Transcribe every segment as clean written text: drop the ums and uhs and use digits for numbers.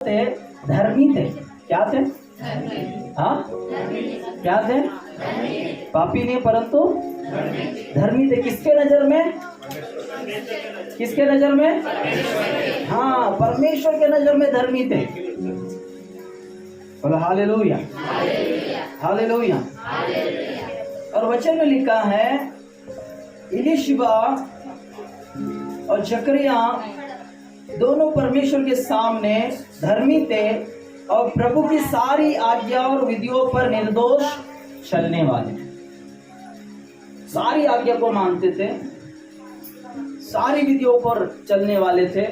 थे, धर्मी थे। क्या थे? हाँ, क्या थे? पापी नहीं परंतु धर्मी थे। किसके नजर में? किसके नजर में? हाँ, परमेश्वर के नजर में धर्मी थे। बोलो हालेलुया, हालेलुया। और वचन में लिखा है एलीशिबा और जकरिया दोनों परमेश्वर के सामने धर्मी थे और प्रभु की सारी आज्ञा और विधियों पर निर्दोष चलने वाले। सारी आज्ञा को मानते थे, सारी विधियों पर चलने वाले थे।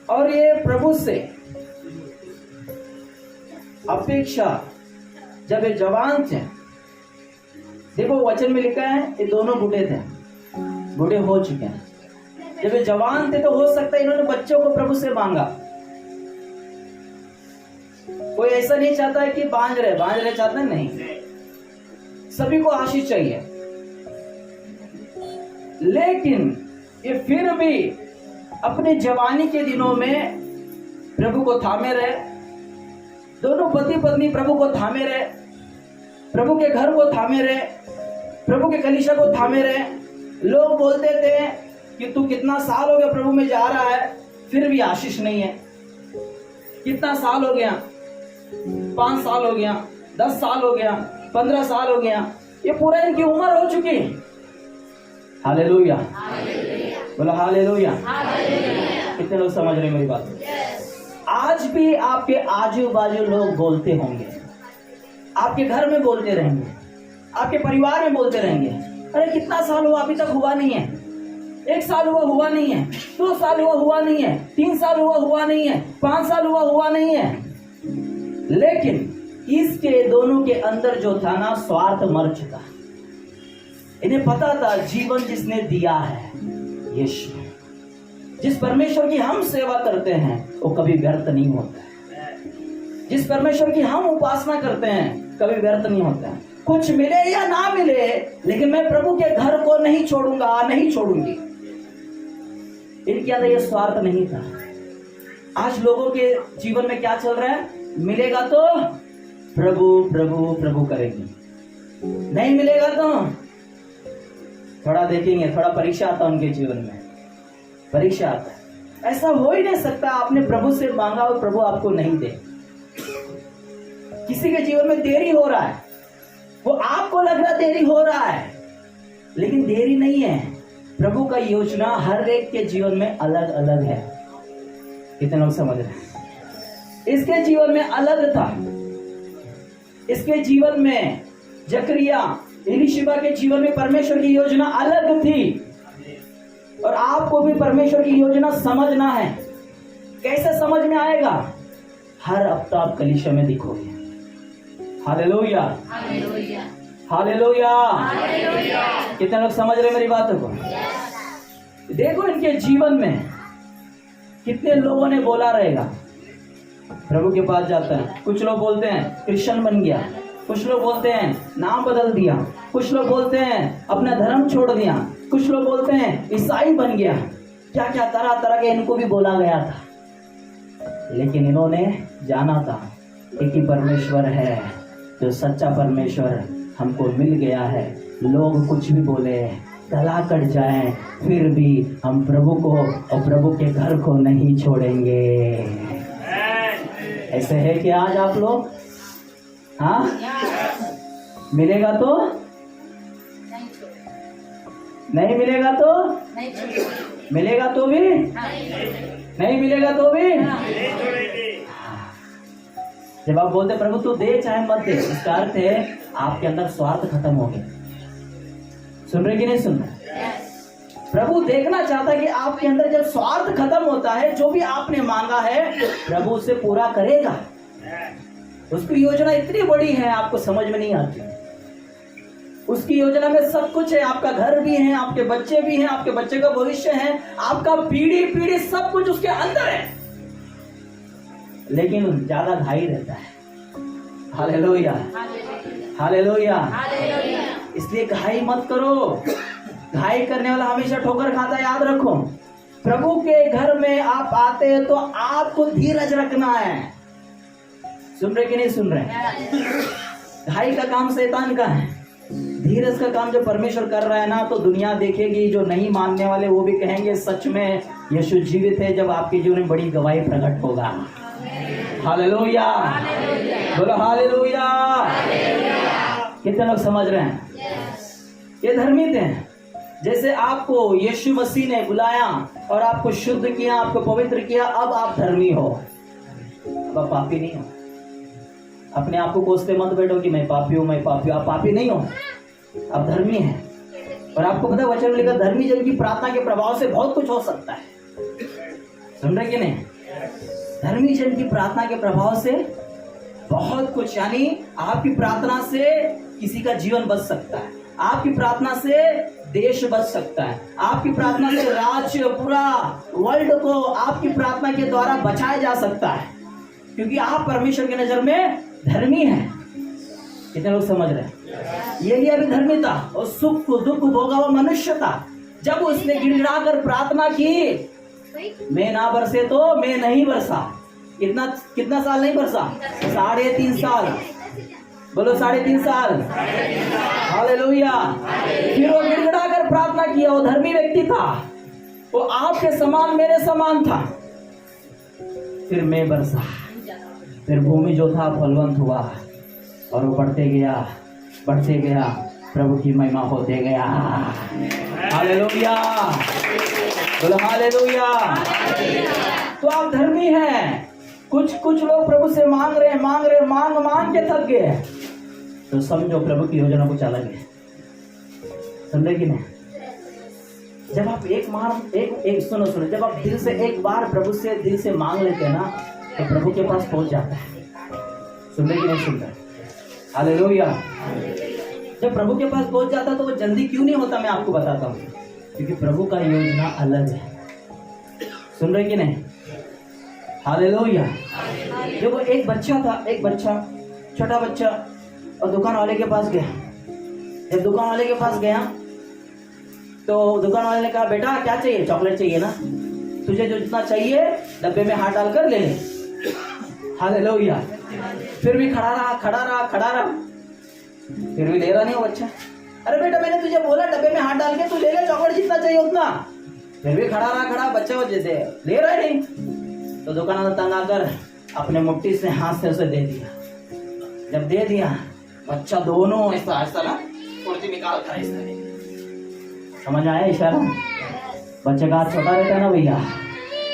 और ये प्रभु से अपेक्षा जब ये जवान थे, देखो वचन में लिखा है ये दोनों बूढ़े थे, बूढ़े हो चुके हैं। जब ये जवान थे तो हो सकता है इन्होंने बच्चों को प्रभु से मांगा। कोई ऐसा नहीं चाहता है कि बांझ रहे चाहते हैं, नहीं, सभी को आशीष चाहिए। लेकिन ये फिर भी अपने जवानी के दिनों में प्रभु को थामे रहे। दोनों पति पत्नी प्रभु को थामे रहे, प्रभु के घर को थामे रहे, प्रभु के कलीसिया को थामे रहे। लोग बोलते थे कि तू कितना साल हो गया प्रभु में जा रहा है, फिर भी आशीष नहीं है। कितना साल हो गया? 5 साल हो गया, 10 साल हो गया, 15 साल हो गया, ये पूरा इनकी उम्र हो चुकी। हालेलुया, बोलो हालेलुया। कितने लोग समझ रहे मेरी बात? आज भी आपके आजू बाजू लोग बोलते होंगे, आपके घर में बोलते रहेंगे, आपके परिवार में बोलते रहेंगे, अरे कितना साल हुआ अभी तक हुआ नहीं है, 1 साल हुआ नहीं है, 2 साल हुआ नहीं है, 3 साल हुआ नहीं है, 5 साल हुआ नहीं है। लेकिन इसके दोनों के अंदर जो था ना, स्वार्थ मर चुका। इन्हें पता था जीवन जिसने दिया है यीशु, जिस परमेश्वर की हम सेवा करते हैं वो कभी व्यर्थ नहीं होता है। जिस परमेश्वर की हम उपासना करते हैं कभी व्यर्थ नहीं होता है। कुछ मिले या ना मिले, लेकिन मैं प्रभु के घर को नहीं छोड़ूंगा, नहीं छोड़ूंगी। इनके अंदर ये स्वार्थ नहीं था। आज लोगों के जीवन में क्या चल रहा है? मिलेगा तो प्रभु प्रभु प्रभु करेंगे, नहीं मिलेगा तो थोड़ा देखेंगे, थोड़ा परीक्षा आता है उनके जीवन में, परीक्षा आता है। ऐसा हो ही नहीं सकता आपने प्रभु से मांगा और प्रभु आपको नहीं दे। किसी के जीवन में देरी हो रहा है, वो आपको लग रहा देरी हो रहा है, लेकिन देरी नहीं है। प्रभु का योजना हर एक के जीवन में अलग अलग है। कितने लोग समझ रहे हैं? इसके जीवन में अलग था। इसके जीवन में जकरिया एलीशिबा के जीवन में परमेश्वर की योजना अलग थी। और आपको भी परमेश्वर की योजना समझना है। कैसे समझ में आएगा? हर हफ्ता आप कलीसिया में दिखोगे। Hallelujah, hallelujah. कितने लोग समझ रहे मेरी बातों को? देखो इनके जीवन में कितने लोगों ने बोला रहेगा प्रभु के पास जाता है। कुछ लोग बोलते हैं क्रिश्चियन बन गया, कुछ लोग बोलते हैं नाम बदल दिया, कुछ लोग बोलते हैं अपना धर्म छोड़ दिया, कुछ लोग बोलते हैं ईसाई बन गया। क्या क्या तरह तरह के इनको भी बोला गया था। लेकिन इन्होंने जाना था एक ही परमेश्वर है, जो सच्चा परमेश्वर हमको मिल गया है। लोग कुछ भी बोले, गला कट जाए, फिर भी हम प्रभु को और प्रभु के घर को नहीं छोड़ेंगे। ऐसे है कि आज आप लोग, हाँ, मिलेगा तो नहीं, मिलेगा तो मिलेगा तो भी नहीं, मिलेगा तो भी। जब आप बोलते प्रभु तू दे चाहे मत दे, इसका अर्थ है आपके अंदर स्वार्थ खत्म हो गया। सुन रहे कि नहीं सुन रहे? प्रभु देखना चाहता है कि आपके अंदर जब स्वार्थ खत्म होता है, जो भी आपने मांगा है प्रभु उसे पूरा करेगा। उसकी योजना इतनी बड़ी है, आपको समझ में नहीं आती। उसकी योजना में सब कुछ है। आपका घर भी है, आपके बच्चे भी हैं, आपके बच्चे का भविष्य है, आपका पीढ़ी पीढ़ी सब कुछ उसके अंदर है। लेकिन ज्यादा घाई रहता है। Hallelujah, hallelujah. इसलिए घाई मत करो। घाई करने वाला हमेशा ठोकर खाता है, याद रखो। प्रभु के घर में आप आते हैं तो आपको धीरज रखना है। सुन रहे कि नहीं सुन रहे? ढाई का काम शैतान का है, धीरज का काम जो परमेश्वर कर रहा है ना, तो दुनिया देखेगी, जो नहीं मानने वाले वो भी कहेंगे सच में यीशु जीवित है, जब आपके जीवन में बड़ी गवाही प्रकट होगा। हालेलुया, बोलो हालेलुया। कितने लोग समझ रहे हैं? ये धर्मी थे। जैसे आपको यीशु मसीह ने बुलाया और आपको शुद्ध किया, आपको पवित्र किया, अब आप धर्मी हो, अब आप पापी नहीं हो। अपने आप को कोसते मत बैठो कि मैं पापी हूं, मैं पापी हूं। आप पापी नहीं हो, आप धर्मी हैं। और आपको पता है वचन में लिखा, धर्मी जन की प्रार्थना के प्रभाव से बहुत कुछ हो सकता है। सुन रहे कि नहीं? धर्मी जन की प्रार्थना के प्रभाव से बहुत कुछ, यानी आपकी प्रार्थना से किसी का जीवन बच सकता है, आपकी प्रार्थना से देश बच सकता है, आपकी प्रार्थना से राज्य, पूरा वर्ल्ड को आपकी प्रार्थना के द्वारा बचाया जा सकता है, क्योंकि आप परमेश्वर की नजर में धर्मी हैं। कितने लोग समझ रहे हैं? यही अभी धर्मी था और सुख दुख भोगा हुआ मनुष्य था। जब उसने गिड़गिड़ा कर प्रार्थना की, मैं ना बरसे तो मैं नहीं बरसा। कितना साल नहीं बरसा? 3.5 साल। बोलो 3.5 साल। हालेलुया। फिर वो गिड़गिड़ा कर प्रार्थना किया, वो धर्मी व्यक्ति था, वो आपके समान मेरे समान था। फिर मैं बरसा, फिर भूमि जो था फलवंत हुआ और वो बढ़ते गया, प्रभु की महिमा होते गया। हालेलुया, बोलो हालेलुया। तो आप धर्मी हैं। कुछ लोग प्रभु से मांग रहे मांग के थक गए, तो समझो प्रभु की योजना कुछ अलग है। समझे कि नहीं? जब आप सुनो, जब आप दिल से एक बार प्रभु से दिल से मांग लेते हैं ना, तो प्रभु के पास पहुंच जाता है। सुन रहे कि नहीं सुन रहे? हालेलुया। जब प्रभु के पास पहुंच जाता तो वो जल्दी क्यों नहीं होता, मैं आपको बताता हूँ, क्योंकि प्रभु का योजना अलग है। सुन रहे कि नहीं? हालेलुया। जब वो एक बच्चा छोटा बच्चा और दुकान वाले के पास गया, जब दुकान वाले के पास गया तो दुकान वाले ने कहा, बेटा क्या चाहिए? चॉकलेट चाहिए ना, तुझे जो जितना चाहिए डब्बे में हाथ डालकर ले ले। हालेलुया। फिर भी खड़ा रहा, फिर भी ले रहा नहीं वो बच्चा। अरे बेटा मैंने तुझे बोला डब्बे में हाथ डाल के तू ले ले, चॉकलेट जितना चाहिए उतना। फिर भी खड़ा बच्चा वो ले रहा नहीं। तो दुकानदार तंग आकर अपने मुट्ठी से हाथ से उसे दे दिया। जब दे दिया, बच्चा दोनों ऐसा ना कुर्ती निकाल कर ऐसा, समझ आया इशारा? बच्चे का हाथ छोटा रहता है ना भैया।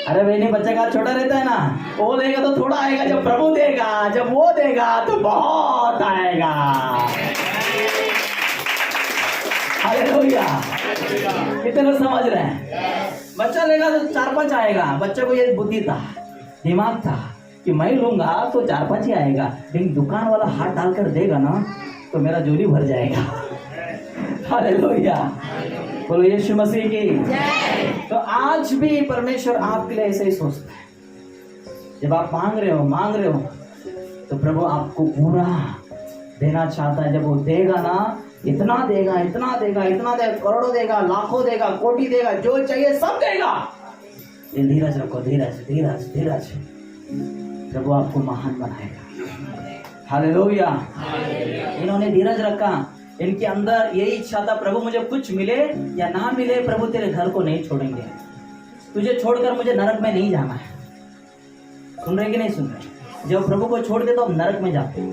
अरे भाई नहीं, बच्चे का हाथ छोटा रहता है ना, वो देगा तो थोड़ा आएगा, जब प्रभु देगा, जब वो देगा तो बहुत आएगा। हालेलुया। कितने लोग समझ रहे हैं? बच्चा लेगा तो 4-5 आएगा। बच्चे को ये बुद्धि था, दिमाग था कि मैं लूंगा तो 4-5 ही आएगा, लेकिन दुकान वाला हाथ डालकर देगा ना तो मेरा झोली भर जाएगा। हालेलुया, बोलो यीशु मसीह की। तो आज भी परमेश्वर आपके लिए ऐसे ही सोचता है। जब आप मांग रहे हो तो प्रभु आपको पूरा देना चाहता है। जब वो देगा ना, इतना देगा, करोड़ों देगा, लाखों देगा, कोटि देगा, जो चाहिए सब देगा। ये धीरज रखो, धीरज। प्रभु आपको महान बनाएगा। हालेलुया। इन्होंने धीरज रखा, इनके अंदर यही इच्छा था, प्रभु मुझे कुछ मिले या ना मिले, प्रभु तेरे घर को नहीं छोड़ेंगे, तुझे छोड़कर मुझे नरक में नहीं जाना है। सुन रहे कि नहीं सुन रहे? जब प्रभु को छोड़ दे तो आप नरक में जाते हो।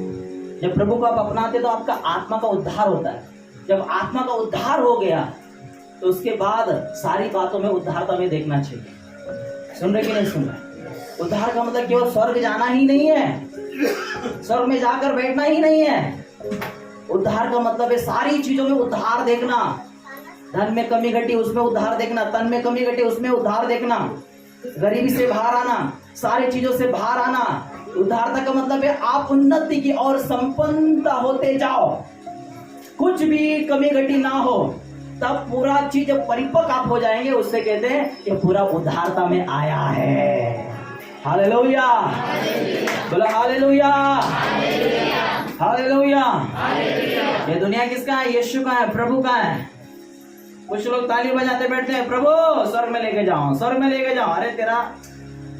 जब प्रभु को आप अपनाते तो आपका आत्मा का उद्धार होता है। जब आत्मा का उद्धार हो गया तो उसके बाद सारी बातों में उद्धारता में देखना चाहिए। सुन रहे कि नहीं सुन रहे? उद्धार का मतलब केवल स्वर्ग जाना ही नहीं है, स्वर्ग में जाकर बैठना ही नहीं है। उद्धार का मतलब है सारी चीजों में उद्धार देखना। धन में कमी घटी उसमें उद्धार देखना, तन में कमी घटी उसमें उद्धार देखना, गरीबी से बाहर आना, सारी चीजों से बाहर आना। उद्धारता का मतलब है आप उन्नति की और संपन्नता होते जाओ, कुछ भी कमी घटी ना हो। तब पूरा चीज जब परिपक्व आप हो जाएंगे, उससे कहते हैं कि पूरा उद्धारता में आया है। हालेलुया, बोलो हालेलुया, हालेलुया। ये दुनिया किसका है? यीशु का है, प्रभु का है। कुछ लोग ताली बजाते बैठते हैं, प्रभु स्वर्ग में लेके जाओ, स्वर्ग में लेके जाओ। अरे तेरा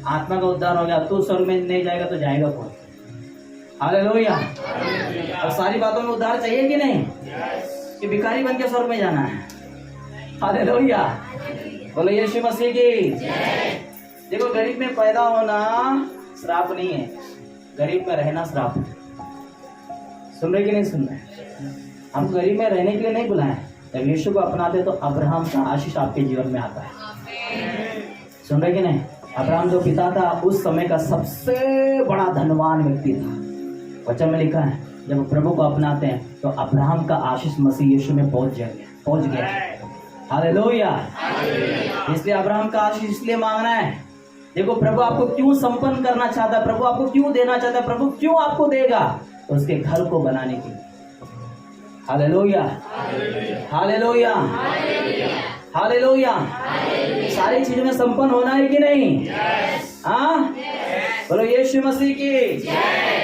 आत्मा का उद्धार हो गया, तू स्वर्ग में नहीं जाएगा तो जाएगा कौन? हालेलुया। और सारी बातों में उद्धार चाहिए कि नहीं? कि भिखारी बन के स्वर्ग में जाना है? हालेलुया। बोलो यीशु मसीह की। देखो गरीब में पैदा होना श्राप नहीं है, गरीब में रहना श्राप है। सुन रहे कि नहीं सुन रहे? हम गरीब में रहने के लिए नहीं बुलाए। जब यीशु को अपनाते तो अब्राहम का आशीष आपके जीवन में आता है। सुन रहे कि नहीं? अब्राहम जो पिता था उस समय का सबसे बड़ा धनवान व्यक्ति था। वचन में लिखा है जब प्रभु को अपनाते हैं तो अब्राहम का आशीष मसीह यीशु में पहुंच गया। हालेलुया। इसलिए अब्राहम का आशीष इसलिए मांगना है। देखो प्रभु आपको क्यों संपन्न करना चाहता है, प्रभु आपको क्यों देना चाहता है, प्रभु क्यों आपको देगा? तो उसके घर को बनाने के लिए। Hallelujah, hallelujah, hallelujah. सारी चीजों में संपन्न होना है कि नहीं? हाँ, बोलो यीशु मसीह की।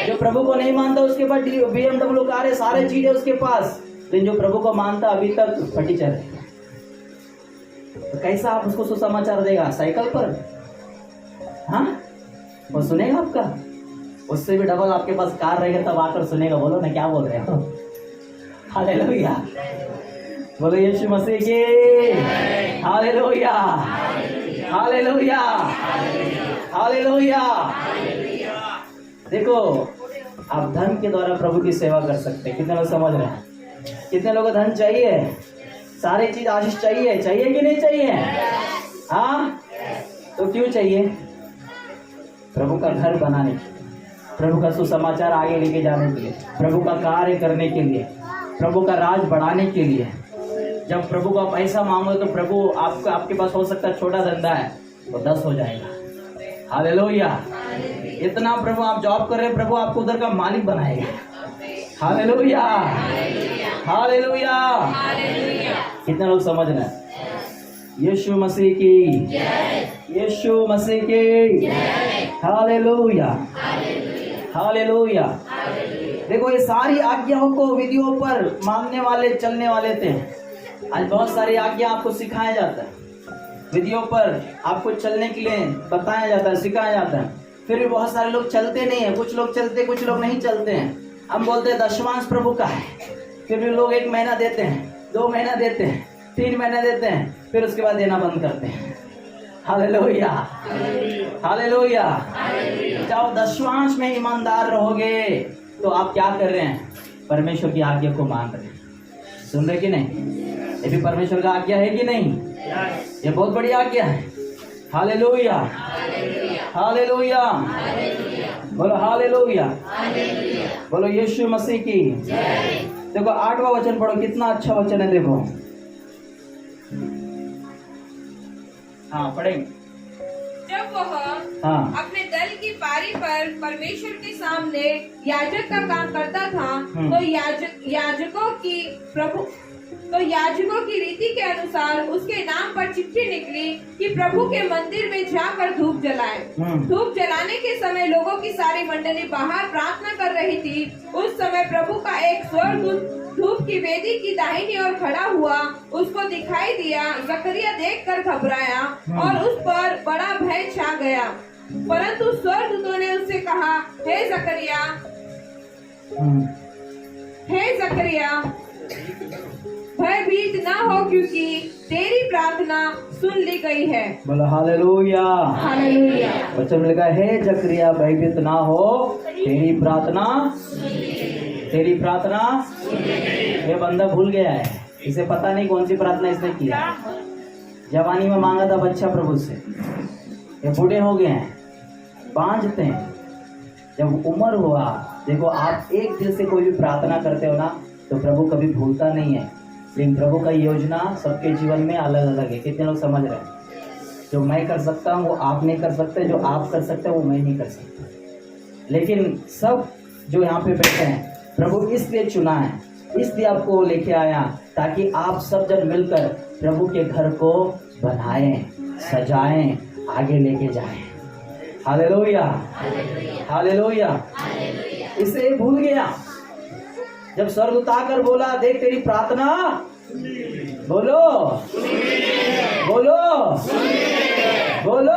जो प्रभु को नहीं मानता उसके पास BMW कार है, सारे चीजें उसके पास, लेकिन जो प्रभु को मानता अभी तक फटीचर है। तो कैसा आप उसको सुसमाचार देगा? साइकिल पर? हाँ, वो सुनेगा आपका? उससे भी डबल आपके पास कार रहेगा तब आकर सुनेगा। बोलो ना, क्या बोल रहे हो? हालेलुया, बोलो यीशु मसीह की। Hallelujah, hallelujah, hallelujah. देखो आप धन के द्वारा प्रभु की सेवा कर सकते हैं। कितने लोग समझ रहे हैं? कितने लोगों को धन चाहिए? सारी चीज आशीष चाहिए, चाहिए कि नहीं चाहिए? हाँ, तो क्यों चाहिए? प्रभु का घर बनाने के लिए, प्रभु का सुसमाचार आगे लेके जाने के लिए, प्रभु का कार्य करने के लिए, प्रभु का राज बढ़ाने के लिए। जब प्रभु को आप ऐसा मांगो तो प्रभु आपके पास हो सकता है छोटा धंधा है तो 10 हो जाएगा। हालेलुया। इतना प्रभु आप जॉब कर रहे हैं, प्रभु आपको उधर का मालिक बनाएगा। Hallelujah, hallelujah. कितने लोग समझ रहे हैं? यीशु मसीह की, यीशु मसीह की। Hallelujah, hallelujah. देखो ये सारी आज्ञाओं को विधियों पर मानने वाले चलने वाले थे। आज बहुत सारी आज्ञा आपको सिखाया जाता है, विधियों पर आपको चलने के लिए बताया जाता है, सिखाया जाता है। फिर भी बहुत सारे लोग चलते नहीं है। कुछ लोग चलते, कुछ लोग नहीं चलते हैं। हम बोलते हैं दशमांश प्रभु का है, फिर भी लोग 1 महीना देते हैं, 2 महीना देते हैं, 3 महीना देते हैं, फिर उसके बाद देना बंद करते हैं। Hallelujah, hallelujah. जाओ दशमांश में ईमानदार रहोगे तो आप क्या कर रहे हैं? परमेश्वर की आज्ञा को मान रहे हैं। सुन रहे कि नहीं? ये भी परमेश्वर का आज्ञा है कि नहीं? ये बहुत बड़ी आज्ञा है। Hallelujah, hallelujah. बोलो हालेलुया, बोलो यीशु मसीह की। देखो 8वां वचन पढ़ो, कितना अच्छा वचन है। देखो, हाँ पढ़ेंगे। जब वह अपने दल की पारी पर परमेश्वर के सामने याजक का काम करता था तो याजकों की रीति के अनुसार उसके नाम पर चिट्ठी निकली कि प्रभु के मंदिर में जाकर धूप जलाए। धूप जलाने के समय लोगों की सारी मंडली बाहर प्रार्थना कर रही थी। उस समय प्रभु का एक स्वर्गदूत धूप की वेदी की दाहिनी ओर खड़ा हुआ उसको दिखाई दिया। जकरिया देखकर घबराया और उस पर बड़ा भय छा गया। परंतु स्वर्गदूतों ने उससे कहा, हे जकरिया, भयभीत न हो क्योंकि तेरी प्रार्थना सुन ली गई है। बोलो हालेलुया, हालेलुया। वचन में लिखा है, हे जकरिया भयभीत ना हो, तेरी प्रार्थना ये बंदा भूल गया है। इसे पता नहीं कौन सी प्रार्थना इसने किया। जवानी में मांगा था बच्चा प्रभु से, ये बूढ़े हो गए हैं, बांझते हैं। जब उम्र हुआ, देखो आप एक दिल से कोई भी प्रार्थना करते हो ना तो प्रभु कभी भूलता नहीं है। लेकिन प्रभु का योजना सबके जीवन में अलग अलग है। कितने लोग समझ रहे हैं? जो मैं कर सकता हूँ वो आप नहीं कर सकते, जो आप कर सकते हैं वो मैं नहीं कर सकता। लेकिन सब जो यहाँ पे बैठे हैं प्रभु इसलिए चुना है, इसलिए आपको लेके आया ताकि आप सब जन मिलकर प्रभु के घर को बनाएं, सजाएं, आगे लेके जाएं। Hallelujah, hallelujah. इसे भूल गया। जब स्वर्ग उतार बोला, देख तेरी प्रार्थना बोलो बोलो बोलो।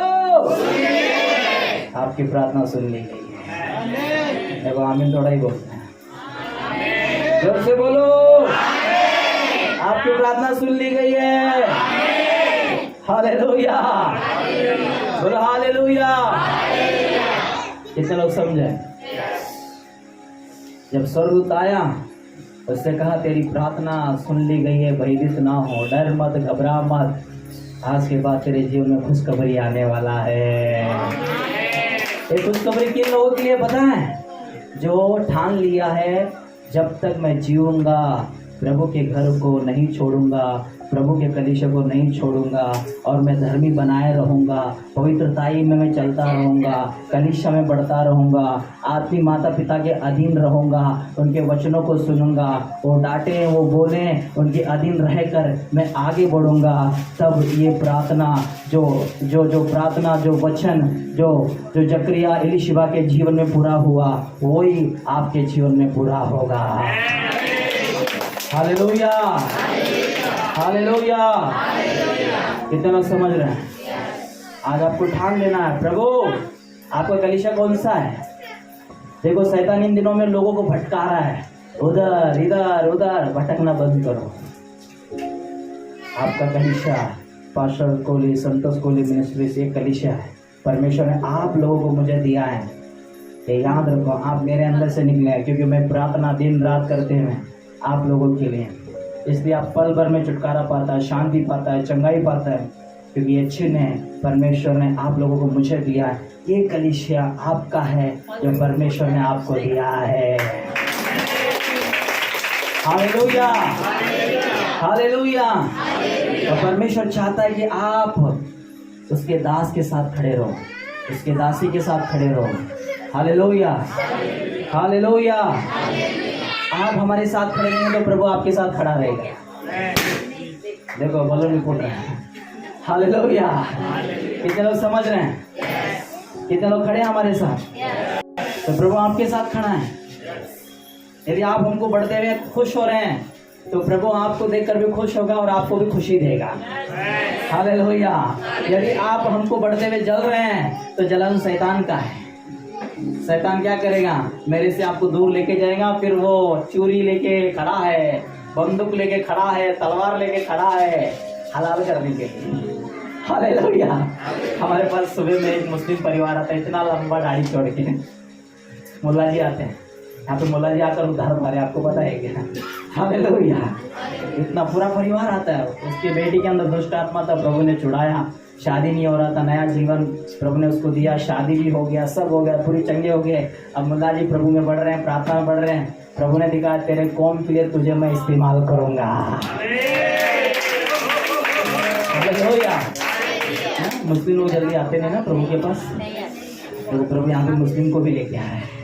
आपकी प्रार्थना सुन ली गई है। देखो आमीन थोड़ा ही बोलते हैं, जोर से बोलो। आपकी प्रार्थना सुन ली गई है। हालेलुया, बोलो हालेलुया। कितने लोग समझे? जब स्वर्गदूत आया उससे कहा तेरी प्रार्थना सुन ली गई है, भयभीत ना हो, डर मत, घबरा मत, आज के बाद तेरे जीवन में खुशखबरी आने वाला है। ये खुशखबरी किन लोगों के लिए पता है? जो ठान लिया है जब तक मैं जीऊंगा प्रभु के घर को नहीं छोड़ूंगा, प्रभु के कलीसिया को नहीं छोड़ूंगा, और मैं धर्मी बनाए रहूंगा, पवित्रताई में मैं चलता रहूंगा, कलीसिया में बढ़ता रहूंगा, आत्मिक माता पिता के अधीन रहूंगा, उनके वचनों को सुनूंगा, वो डांटे वो बोले उनके अधीन रहकर मैं आगे बढ़ूंगा। तब ये प्रार्थना जो प्रार्थना जो वचन जो जकरिया एलीशिबा के जीवन में पूरा हुआ वही आपके जीवन में पूरा होगा। Hallelujah, hallelujah. कितने लोग समझ रहे हैं? आज आपको ठान लेना है, प्रभु आपका कलीसिया कौन सा है? देखो शैतान इन दिनों में लोगों को भटका रहा है, उधर इधर उधर भटकना बंद करो। आपका कलीसिया पास्टर कोहली, संतोष कोहली मिनिस्ट्री से एक कलीसिया है। परमेश्वर ने आप लोगों को मुझे दिया है, ये याद रखो, आप मेरे अंदर से निकले हैं, क्योंकि मैं प्रार्थना दिन रात करते हैं आप लोगों के लिए, इसलिए आप पल भर में छुटकारा पाता है, शांति पाता है, चंगाई पाता है, क्योंकि ये चिन्ह है परमेश्वर ने आप लोगों को मुझे दिया है। ये कलीसिया आपका है जो परमेश्वर ने आपको दिया है। Hallelujah, hallelujah. तो परमेश्वर चाहता है कि आप उसके दास के साथ खड़े रहो, उसके दासी के साथ खड़े रहो। Hallelujah, hallelujah. आप हमारे साथ खड़े नहीं तो प्रभु आपके साथ खड़ा रहेगा। देखो बोलो नहीं बोल रहे हैं। हालेलुया। कितने लोग समझ रहे हैं? कितने लोग खड़े हैं हमारे साथ? तो प्रभु आपके साथ खड़ा है। यदि आप हमको बढ़ते हुए खुश हो रहे हैं तो प्रभु आपको देखकर भी खुश होगा और आपको भी खुशी देगा। हालेलुया। यदि आप हमको बढ़ते हुए जल रहे हैं तो जलन शैतान का है। शैतान क्या करेगा? मेरे से आपको दूर लेके जाएगा, फिर वो चूरी लेके खड़ा है, बंदूक लेके खड़ा है, तलवार लेके खड़ा है, हलाल करने के लिए। हालेलुया। हमारे पास सुबह में एक मुस्लिम परिवार आता है, इतना लंबा गाड़ी छोड़ के, मुल्ला जी आते हैं यहाँ पे, मुल्ला जी आकर उधार मारे, आपको पता है क्या? हालेलुया। इतना पूरा परिवार आता है। उसकी बेटी के अंदर दुष्ट आत्मा था, प्रभु ने छुड़ाया, शादी नहीं हो रहा था, नया जीवन प्रभु ने उसको दिया, शादी भी हो गया, सब हो गया, पूरी चंगे हो गए। अब मुल्ला जी प्रभु में बढ़ रहे हैं, प्रार्थना में बढ़ रहे हैं। प्रभु ने दिखा तेरे कौम के लिए तुझे मैं इस्तेमाल करूंगा। हालेलुया। मुस्लिम लोग जल्दी आते नहीं ना प्रभु के पास, तो प्रभु यहाँ पे मुस्लिम को भी लेके आ रहा है।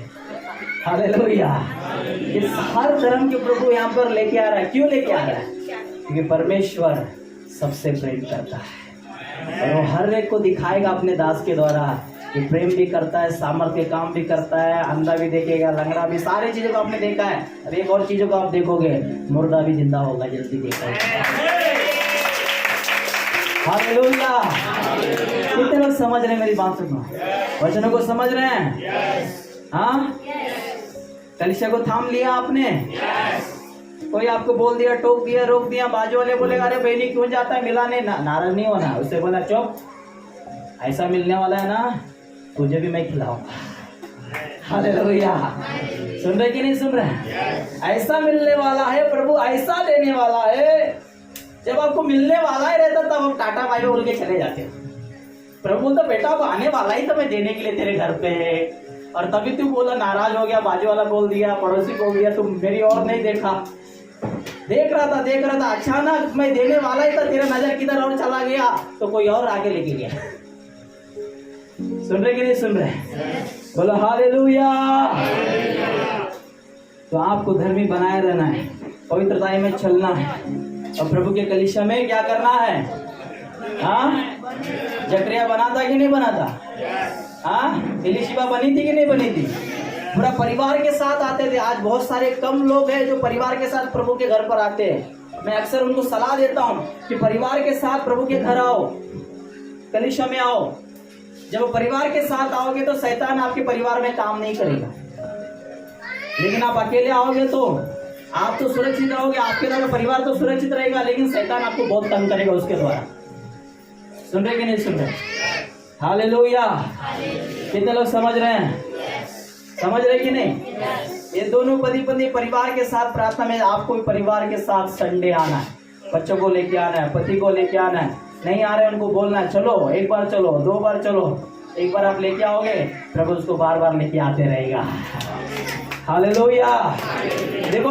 हालेलुया। इस हर धर्म के प्रभु यहाँ पर लेके आ रहा है। क्यों लेके आ रहा है? क्योंकि परमेश्वर सबसे प्रेम करता है और वो हर एक को दिखाएगा अपने दास के द्वारा कि प्रेम भी करता है, सामर्थ्य काम भी करता है, अंधा भी देखेगा, लंगड़ा भी, सारी चीजों को आपने देखा है। अब एक और चीजों को आप देखोगे, मुर्दा भी जिंदा होगा, जल्दी देखा है। हालेलुया। कितने लोग समझ रहे हैं मेरी बात को? वचनों को समझ रहे हैं? हाँ, कलीसिया को थाम लिया आपने? कोई आपको बोल दिया, टोक दिया, रोक दिया, बाजू वाले बोलेगा अरे बहनी क्यों जाता है मिलाने, नाराज नहीं होना। उससे बोला चुप, ऐसा मिलने वाला है ना तुझे भी मैं खिलाऊंगा। हालेलुया। सुन रहे कि नहीं सुन रहे? ऐसा मिलने वाला है प्रभु, ऐसा देने वाला है। जब आपको मिलने वाला ही रहता तब आप टाटा बाय बोल के चले जाते। प्रभु तो बेटा अब आने वाला ही तो मैं देने के लिए तेरे घर पे, और तभी तू बोला, नाराज हो गया, बाजू वाला बोल दिया, पड़ोसी बोल दिया, तुम मेरी और नहीं देखा। देख रहा था, अचानक मैं देने वाला ही था, तेरा नजर किधर और चला गया तो कोई और आगे लेके गया। सुन रहे कि नहीं सुन रहे? बोलो हालेलुया। तो आपको धर्मी बनाए रहना है, पवित्रता में चलना है, और प्रभु के कलीसिया में क्या करना है? हाँ, जकरिया बना था कि नहीं बना था? हाँ, एलीशिबा बनी थी कि नहीं बनी थी? पूरा परिवार के साथ आते थे। आज बहुत सारे कम लोग हैं जो परिवार के साथ प्रभु के घर पर आते हैं। मैं अक्सर उनको सलाह देता हूँ कि परिवार के साथ प्रभु के घर आओ, कलीसिया में आओ। जब परिवार के साथ आओगे तो शैतान आपके परिवार में काम नहीं करेगा, लेकिन आप अकेले आओगे तो आप तो सुरक्षित रहोगे, आपके द्वारा परिवार तो सुरक्षित रहेगा, लेकिन शैतान आपको बहुत तंग करेगा उसके द्वारा। सुन रहे कि नहीं सुन रहे? हालेलुया। कितने लोग समझ रहे हैं? समझ रहे कि नहीं? ये दोनों पति पत्नी परिवार के साथ प्रार्थना में, आपको भी परिवार के साथ संडे आना है, बच्चों को लेके आना है, पति को लेके आना है। नहीं आ रहे उनको बोलना है चलो, एक बार चलो, 2 बार चलो। एक बार आप लेके आओगे, प्रभु उसको बार बार लेके आते रहेगा। हालेलुया। देखो